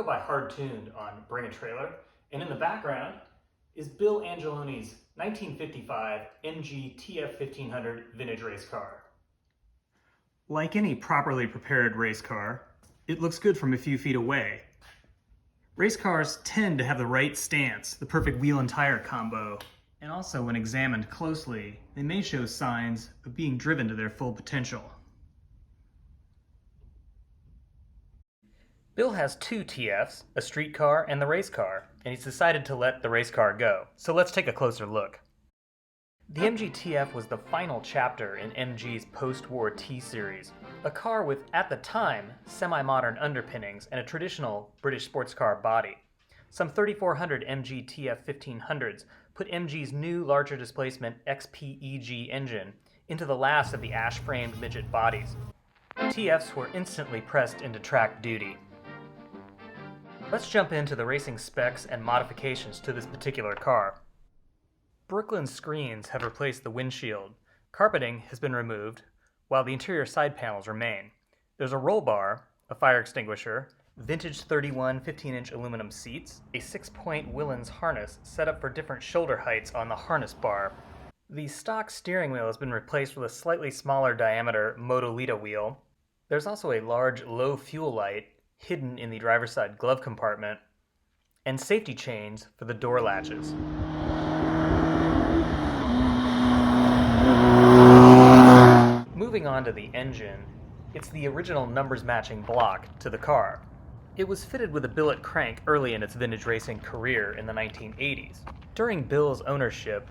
go by Hard Tuned on Bring a Trailer, and in the background is Bill Angeloni's 1955 MGTF 1500 Vintage Race Car. Like any properly prepared race car, it looks good from a few feet away. Race cars tend to have the right stance, the perfect wheel and tire combo, and also when examined closely, they may show signs of being driven to their full potential. Bill has two TFs, a street car and the race car, and he's decided to let the race car go. So let's take a closer look. The MGTF was the final chapter in MG's post-war T-Series, a car with, at the time, semi-modern underpinnings and a traditional British sports car body. Some 3,400 MGTF 1500s put MG's new larger displacement XPEG engine into the last of the ash-framed midget bodies. TFs were instantly pressed into track duty. Let's jump into the racing specs and modifications to this particular car. Brooklyn screens have replaced the windshield. Carpeting has been removed, while the interior side panels remain. There's a roll bar, a fire extinguisher, vintage 31 15-inch aluminum seats, a 6-point Willans harness set up for different shoulder heights on the harness bar. The stock steering wheel has been replaced with a slightly smaller diameter Motolita wheel. There's also a large low fuel light hidden in the driver's side glove compartment, and safety chains for the door latches. Moving on to the engine, it's the original numbers matching block to the car. It was fitted with a billet crank early in its vintage racing career in the 1980s. During Bill's ownership,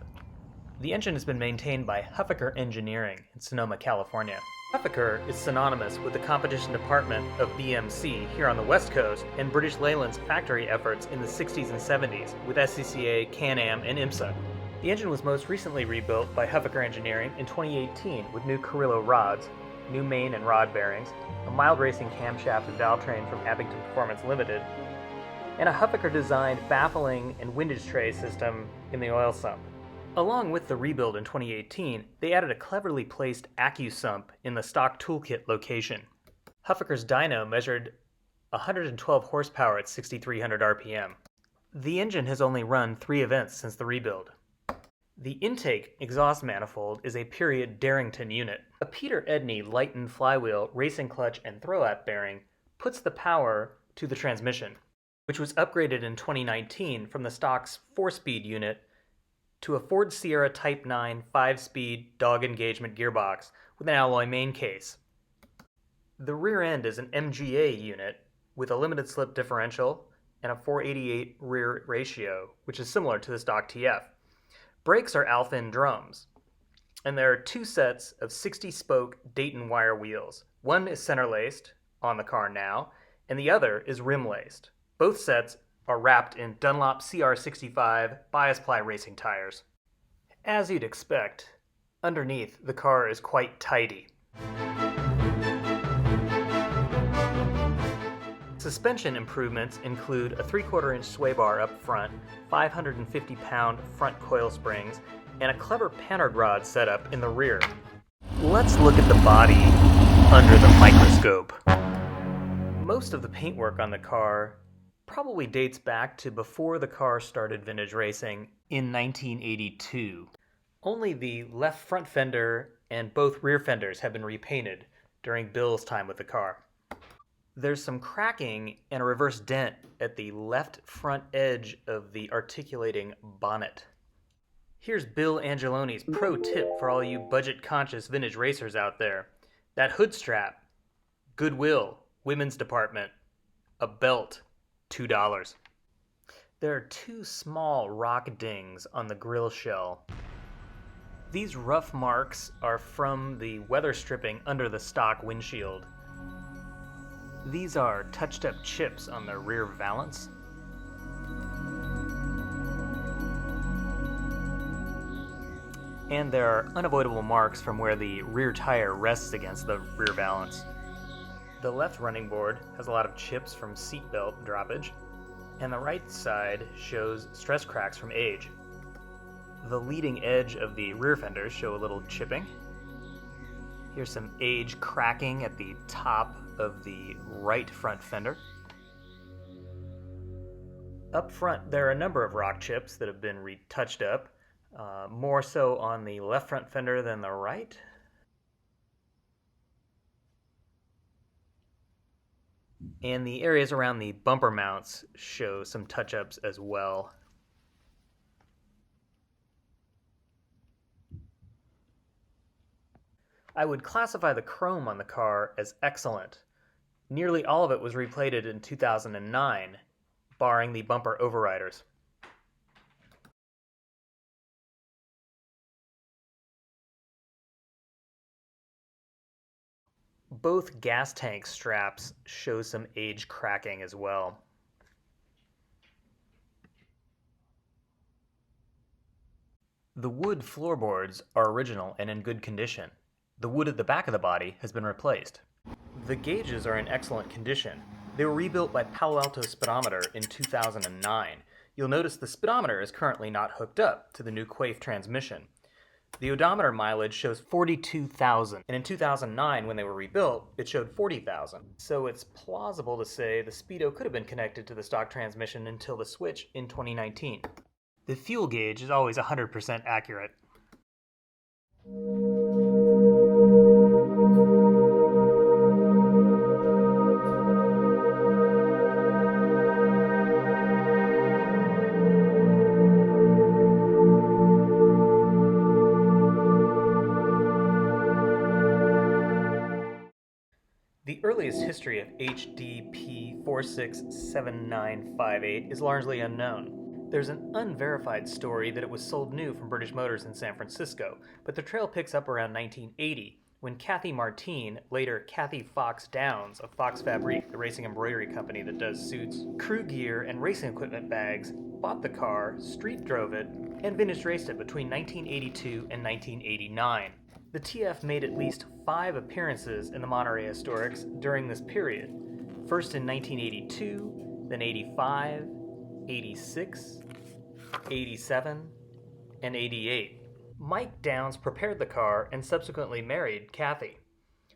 the engine has been maintained by Huffaker Engineering in Sonoma, California. Huffaker is synonymous with the competition department of BMC here on the West Coast and British Leyland's factory efforts in the 60s and 70s with SCCA, Can-Am, and IMSA. The engine was most recently rebuilt by Huffaker Engineering in 2018 with new Carrillo rods, new main and rod bearings, a mild racing camshaft and valve train from Abington Performance Limited, and a Huffaker-designed baffling and windage tray system in the oil sump. Along with the rebuild in 2018, they added a cleverly placed AccuSump in the stock toolkit location. Huffaker's dyno measured 112 horsepower at 6,300 RPM. The engine has only run 3 events since the rebuild. The intake exhaust manifold is a period Darrington unit. A Peter Edney Lighten flywheel, racing clutch, and throw-out bearing puts the power to the transmission, which was upgraded in 2019 from the stock's 4-speed unit to a Ford Sierra Type 9 5-speed dog engagement gearbox with an alloy main case. The rear end is an MGA unit with a limited slip differential and a 488 rear ratio, which is similar to the stock TF. Brakes are Alphin drums, and there are 2 sets of 60-spoke Dayton wire wheels. One is center-laced on the car now, and the other is rim-laced. Both sets are wrapped in Dunlop CR65 bias ply racing tires. As you'd expect, underneath the car is quite tidy. Suspension improvements include a 3/4-inch sway bar up front, 550-pound front coil springs, and a clever Panhard rod setup in the rear. Let's look at the body under the microscope. Most of the paintwork on the car probably dates back to before the car started vintage racing in 1982. Only the left front fender and both rear fenders have been repainted during Bill's time with the car. There's some cracking and a reverse dent at the left front edge of the articulating bonnet. Here's Bill Angeloni's pro tip for all you budget-conscious vintage racers out there. That hood strap, Goodwill, women's department, a belt, $2. There are 2 small rock dings on the grille shell. These rough marks are from the weather stripping under the stock windshield. These are touched-up chips on the rear valance. And there are unavoidable marks from where the rear tire rests against the rear valance. The left running board has a lot of chips from seatbelt droppage, and the right side shows stress cracks from age. The leading edge of the rear fenders show a little chipping. Here's some age cracking at the top of the right front fender. Up front, there are a number of rock chips that have been retouched up, more so on the left front fender than the right. And the areas around the bumper mounts show some touch-ups as well. I would classify the chrome on the car as excellent. Nearly all of it was replated in 2009, barring the bumper overriders. Both gas tank straps show some age cracking as well. The wood floorboards are original and in good condition. The wood at the back of the body has been replaced. The gauges are in excellent condition. They were rebuilt by Palo Alto Speedometer in 2009. You'll notice the speedometer is currently not hooked up to the new Quaife transmission. The odometer mileage shows 42,000, and in 2009, when they were rebuilt, it showed 40,000. So it's plausible to say the Speedo could have been connected to the stock transmission until the switch in 2019. The fuel gauge is always 100% accurate. The earliest history of HDP 467958 is largely unknown. There's an unverified story that it was sold new from British Motors in San Francisco, but the trail picks up around 1980, when Kathy Martine, later Kathy Fox Downs of Fox Fabrique, the racing embroidery company that does suits, crew gear, and racing equipment bags, bought the car, street drove it, and vintage raced it between 1982 and 1989. The TF made at least 5 appearances in the Monterey Historics during this period, first in 1982, then 85, 86, 87, and 88. Mike Downs prepared the car and subsequently married Kathy.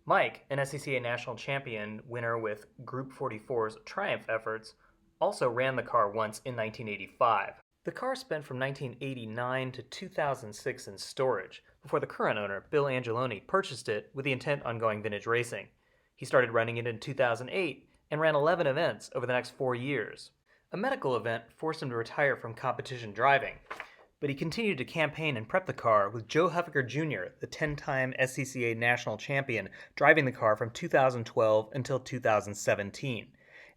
Mike, an SCCA national champion winner with Group 44's Triumph efforts, also ran the car once in 1985. The car spent from 1989 to 2006 in storage, before the current owner, Bill Angeloni, purchased it with the intent on going vintage racing. He started running it in 2008 and ran 11 events over the next 4 years. A medical event forced him to retire from competition driving, but he continued to campaign and prep the car with Joe Huffaker Jr., the 10-time SCCA national champion, driving the car from 2012 until 2017,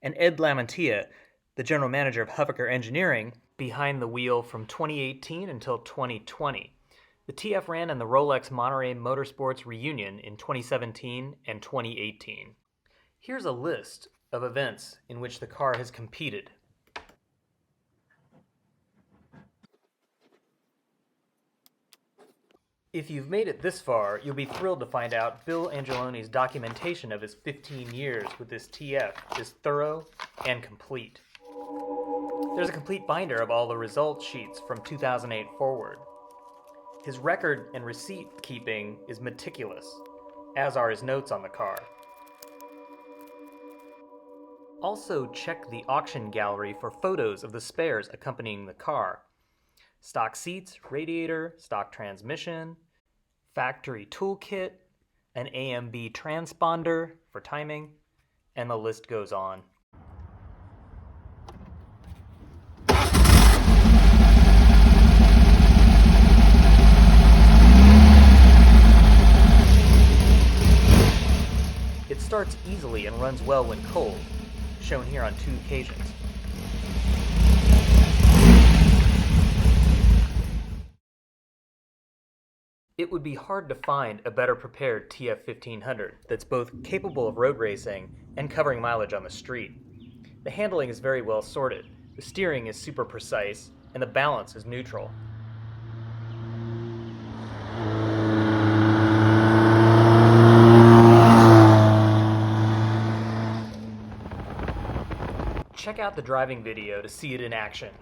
and Ed Lamantia, the general manager of Huffaker Engineering, behind the wheel from 2018 until 2020. The TF ran in the Rolex Monterey Motorsports Reunion in 2017 and 2018. Here's a list of events in which the car has competed. If you've made it this far, you'll be thrilled to find out Bill Angeloni's documentation of his 15 years with this TF is thorough and complete. There's a complete binder of all the results sheets from 2008 forward. His record and receipt keeping is meticulous, as are his notes on the car. Also check the auction gallery for photos of the spares accompanying the car. Stock seats, radiator, stock transmission, factory toolkit, an AMB transponder for timing, and the list goes on. It starts easily and runs well when cold, shown here on 2 occasions. It would be hard to find a better prepared TF1500 that's both capable of road racing and covering mileage on the street. The handling is very well sorted, the steering is super precise, and the balance is neutral. Check out the driving video to see it in action.